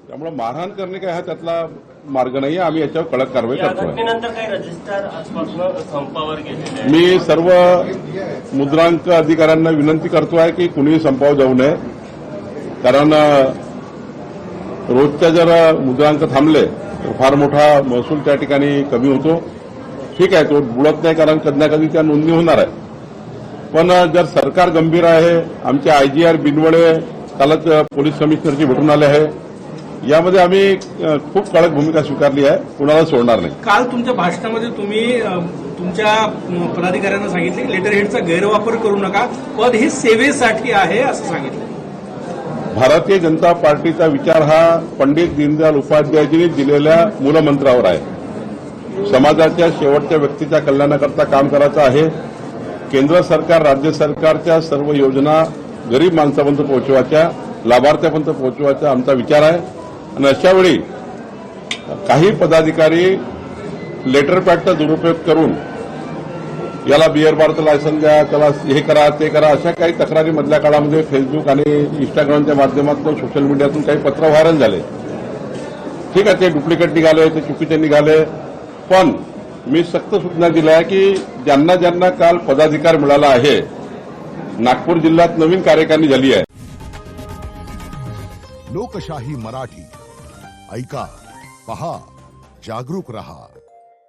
त्यामुळे मारहाण करणे काय हा त्यातला मार्ग नाही. आम्ही याच्यावर कडक कारवाई करतोय. घटनेनंतर काही रजिस्टर आजपासून संपावर गेलेले आहे. मी सर्व मुद्रांक अधिकाऱ्यांना विनंती करतोय की कुणीही संपावर जाऊ नये. कारण रोजच्या जर मुद्रांक थांबले तर फार मोठा महसूल त्या ठिकाणी कमी होतो. ठीक आहे, तो बुडत नाही कारण कधी ना कधी त्या नोंदणी होणार आहे. पण जर सरकार गंभीर आहे, आमचे आयजीआर बिनवडे कालच पोलीस कमिशनरची भेटून आले आहे, यामध्ये आम्ही खूप कडक भूमिका स्वीकारली आहे. कुणाला सोडणार नाही. काल तुमच्या भाषणामध्ये तुम्ही तुमच्या पदाधिकाऱ्यांना सांगितले की लेटर हेडचा गैरवापर करू नका, पद हे सेवेसाठी आहे असं सांगितलं. भारतीय जनता पार्टीचा विचार हा पंडित दीनदयाल उपाध्यायजींनी दिलेल्या मूलमंत्रावर आहे. समाजाच्या शेवटच्या व्यक्तीच्या कल्याणाकरता काम करायचं आहे. केंद्र सरकार, राज्य सरकारच्या सर्व योजना गरीब माणसापर्यंत पोहोचवायच्या, लाभार्थ्यापर्यंत पोहोचवायचा आमचा विचार आहे. आणि अशावेळी काही पदाधिकारी लेटर पॅडचा दुरुपयोग करून याला बिअर बारचं लायसन द्या, त्याला हे करा ते करा, अशा काही तक्रारी मधल्या काळामध्ये फेसबुक आणि इंस्टाग्रामच्या माध्यमातून सोशल मीडियातून काही पत्र व्हायरल झाले. ठीक आहे, ते डुप्लिकेट निघाले, ते चुकीचे निघाले. पण मी सक्त सूचना दिल्या आहे की ज्यांना ज्यांना काल पदाधिकार मिळाला आहे, नागपूर जिल्ह्यात नवीन कार्यकारिणी झाली आहे. लोकशाही मराठी ऐका, पहा, जागरूक रहा.